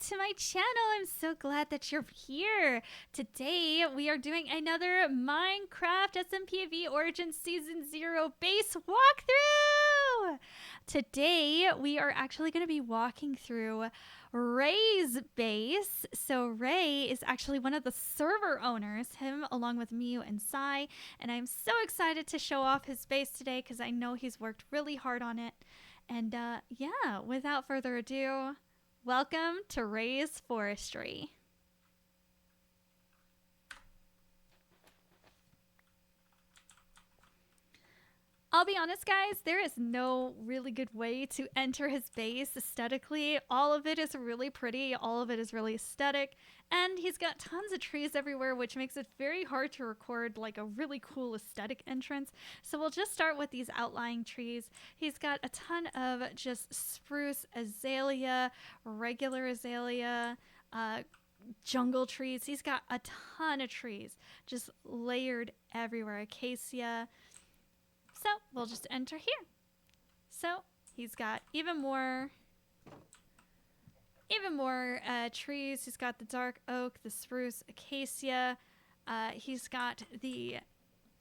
to my channel. I'm so glad that you're here. Today we are doing another Minecraft SMP V-Origins Season 0 base walkthrough. Today we are actually going to be walking through Ray's base. So Ray is actually one of the server owners, him along with Miu and Sai, and I'm so excited to show off his base today because I know he's worked really hard on it. And yeah, without further ado, welcome to Ray's Forestry. I'll be honest, guys, there is no really good way to enter his base aesthetically. All of it is really pretty, all of it is really aesthetic, and he's got tons of trees everywhere, which makes it very hard to record like a really cool aesthetic entrance. So we'll just start with these outlying trees. He's got a ton of just spruce, azalea, regular azalea, jungle trees. He's got a ton of trees just layered everywhere, acacia. So we'll just enter here. So he's got even more trees. He's got the dark oak, the spruce, acacia. He's got the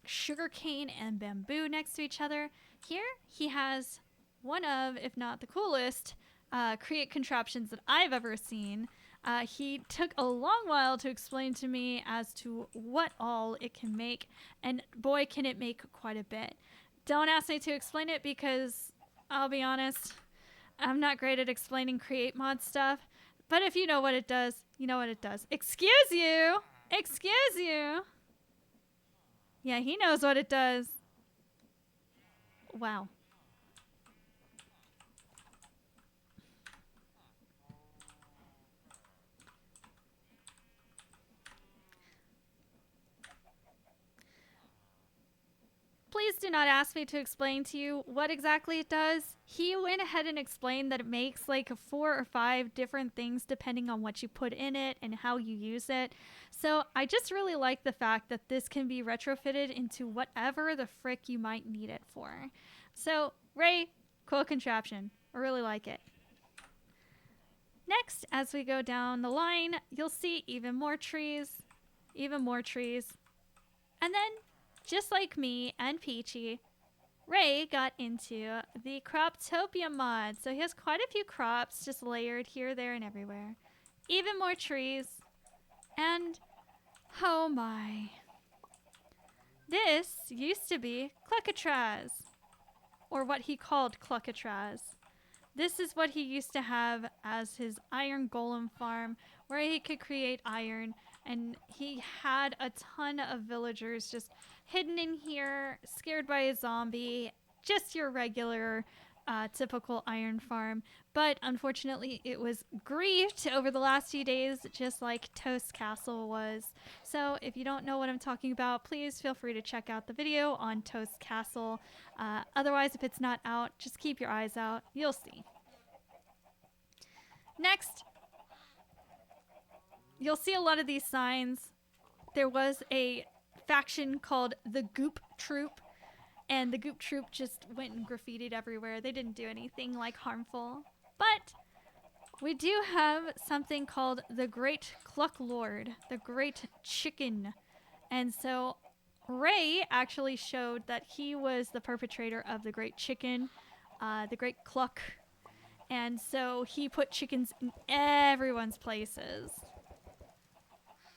sugarcane and bamboo next to each other. Here he has one of, if not the coolest, create contraptions that I've ever seen. He took a long while to explain to me as to what all it can make, and boy, can it make quite a bit. Don't ask me to explain it because, I'll be honest, I'm not great at explaining create mod stuff. But if you know what it does, you know what it does. Excuse you! Excuse you! Yeah, he knows what it does. Wow. Please do not ask me to explain to you what exactly it does. He went ahead and explained that it makes like 4 or 5 different things depending on what you put in it and how you use it. So I just really like the fact that this can be retrofitted into whatever the frick you might need it for. So Ray, cool contraption. I really like it. Next, as we go down the line, you'll see even more trees, and then just like me and Peachy, Ray got into the Croptopia mod. So he has quite a few crops just layered here, there, and everywhere. Even more trees. And, oh my. This used to be Cluckatraz. Or what he called Cluckatraz. This is what he used to have as his iron golem farm, where he could create iron. And he had a ton of villagers just hidden in here, scared by a zombie. Just your regular, typical iron farm. But unfortunately, it was griefed over the last few days, just like Toast Castle was. So if you don't know what I'm talking about, please feel free to check out the video on Toast Castle. Otherwise, if it's not out, just keep your eyes out. You'll see. Next, you'll see a lot of these signs. There was a faction called the Goop Troop, and the Goop Troop just went and graffitied everywhere. They didn't do anything like harmful. But we do have something called the Great Cluck Lord, the Great Chicken. And so Ray actually showed that he was the perpetrator of the Great Chicken, the Great Cluck. And so he put chickens in everyone's places.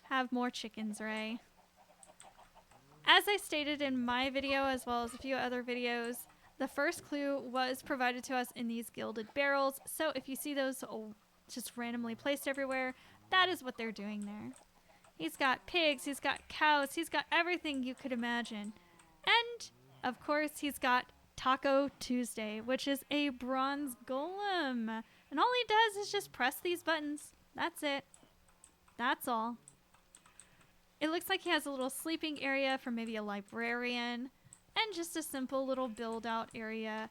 Have more chickens, Ray. As I stated in my video, as well as a few other videos, the first clue was provided to us in these gilded barrels. So if you see those just randomly placed everywhere, that is what they're doing there. He's got pigs, he's got cows, he's got everything you could imagine. And, of course, he's got Taco Tuesday, which is a bronze golem. And all he does is just press these buttons. That's it. That's all. It looks like he has a little sleeping area for maybe a librarian, and just a simple little build out area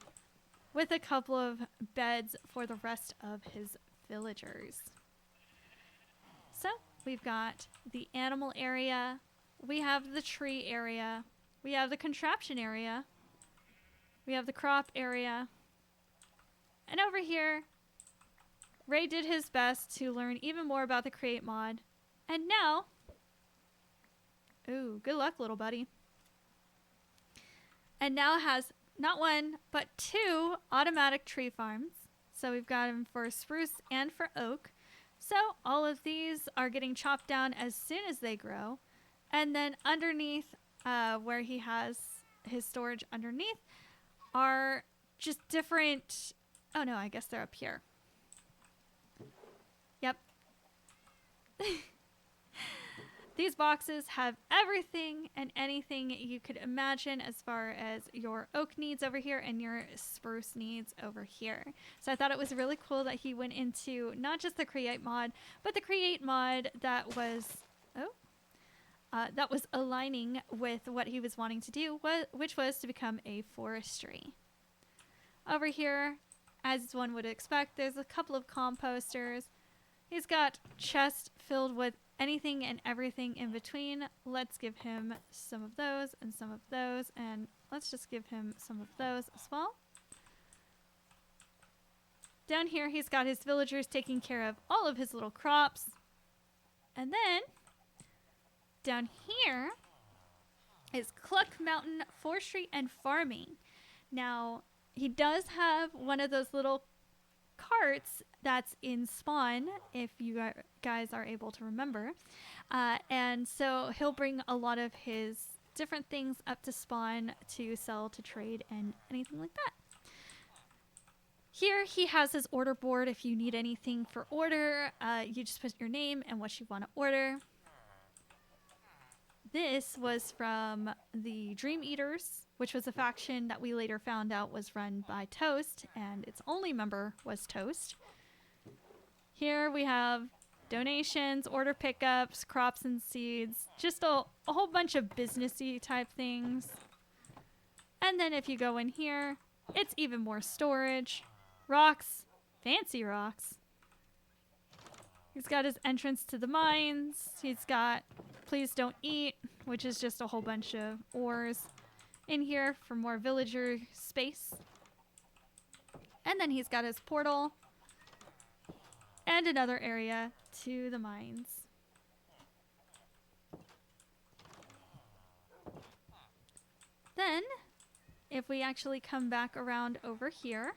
with a couple of beds for the rest of his villagers. So we've got the animal area, we have the tree area, we have the contraption area, we have the crop area, and over here Ray did his best to learn even more about the Create mod. And now... Ooh, good luck, little buddy. And now has not one, but 2 automatic tree farms. So we've got them for spruce and for oak. So all of these are getting chopped down as soon as they grow. And then underneath, where he has his storage underneath, are just different... Oh no, I guess they're up here. Yep. These boxes have everything and anything you could imagine as far as your oak needs over here and your spruce needs over here. So I thought it was really cool that he went into not just the Create mod, but the Create mod that was aligning with what he was wanting to do, which was to become a forestry. Over here, as one would expect, there's a couple of composters. He's got chests filled with anything and everything in between. Let's give him some of those and some of those, and let's just give him some of those as well. Down here, he's got his villagers taking care of all of his little crops. And then, down here is Cluck Mountain Forestry and Farming. Now, he does have one of those little carts that's in spawn, if you guys are able to remember. And so he'll bring a lot of his different things up to spawn to sell, to trade, and anything like that. Here he has his order board. If you need anything for order, you just put your name and what you want to order. This was from the Dream Eaters, which was a faction that we later found out was run by Toast, and its only member was Toast. Here we have donations, order pickups, crops and seeds, just a whole bunch of businessy type things. And then if you go in here, it's even more storage, rocks, fancy rocks. He's got his entrance to the mines. He's got Please Don't Eat, which is just a whole bunch of ores in here for more villager space. And then he's got his portal and another area to the mines. Then, if we actually come back around over here,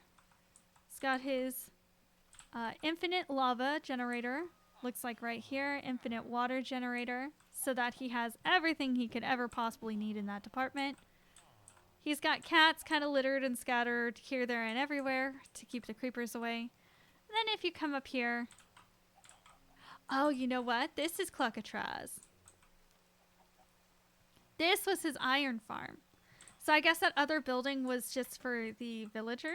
he's got his infinite lava generator. Looks like right here, infinite water generator, so that he has everything he could ever possibly need in that department. He's got cats kind of littered and scattered here, there, and everywhere to keep the creepers away. And then if you come up here, oh, you know what? This is Cluckatraz. This was his iron farm. So I guess that other building was just for the villagers.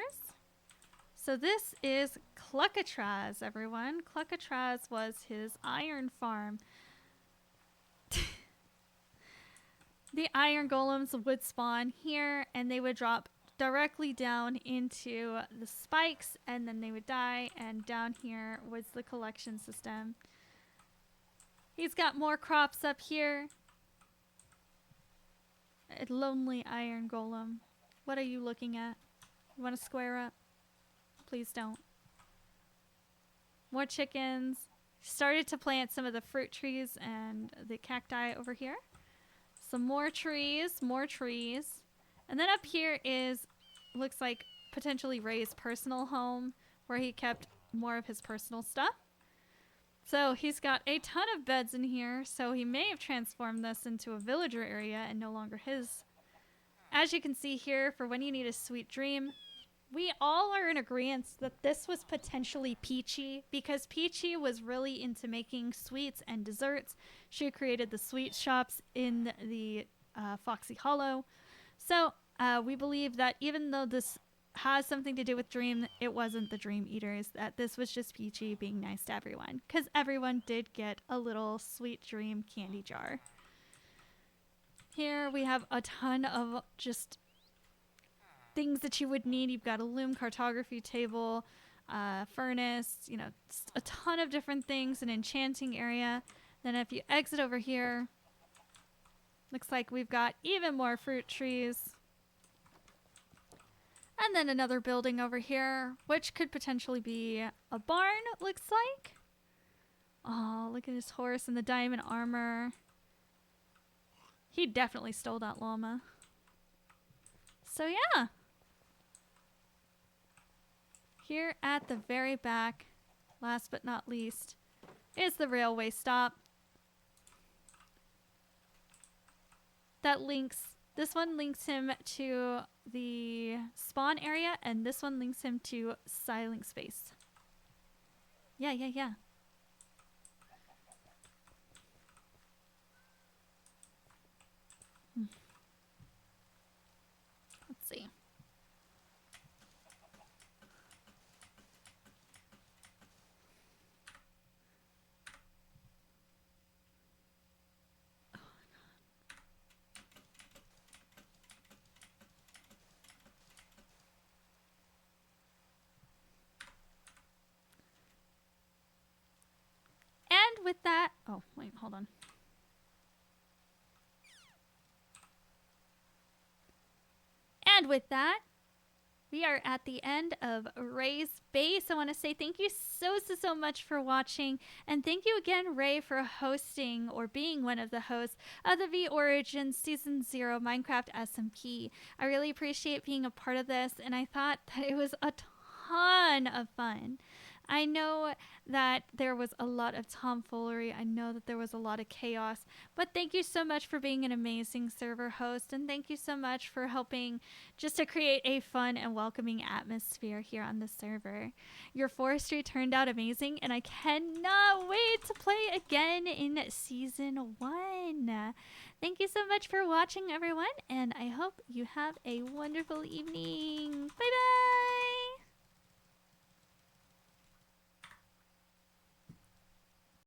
So this is Cluckatraz, everyone. Cluckatraz was his iron farm. The iron golems would spawn here, and they would drop directly down into the spikes, and then they would die, and down here was the collection system. He's got more crops up here. A lonely iron golem. What are you looking at? You want to square up? Please don't. More chickens. Started to plant some of the fruit trees and the cacti over here. Some more trees, more trees. And then up here is, looks like potentially Ray's personal home, where he kept more of his personal stuff. So he's got a ton of beds in here, so he may have transformed this into a villager area and no longer his. As you can see here, for when you need a sweet dream, we all are in agreement that this was potentially Peachy, because Peachy was really into making sweets and desserts. She created the sweet shops in the Foxy Hollow. So we believe that even though this has something to do with Dream, it wasn't the Dream Eaters, that this was just Peachy being nice to everyone, because everyone did get a little sweet dream candy jar. Here we have a ton of just things that you would need. You've got a loom cartography table, furnace, you know, a ton of different things, an enchanting area. Then if you exit over here, looks like we've got even more fruit trees. And then another building over here, which could potentially be a barn, it looks like. Oh, look at his horse and the diamond armor. He definitely stole that llama. So yeah. Here at the very back, last but not least, is the railway stop. That links, this one links him to the spawn area, and this one links him to silent space. Yeah. Let's see. And with that, oh wait, hold on. And with that, we are at the end of Ray's base. I want to say thank you so much for watching. And thank you again, Ray, for hosting or being one of the hosts of the V-Origins Season 0 Minecraft SMP. I really appreciate being a part of this, and I thought that it was a ton of fun. I know that there was a lot of tomfoolery. I know that there was a lot of chaos. But thank you so much for being an amazing server host. And thank you so much for helping just to create a fun and welcoming atmosphere here on the server. Your forestry turned out amazing. And I cannot wait to play again in Season 1. Thank you so much for watching, everyone. And I hope you have a wonderful evening.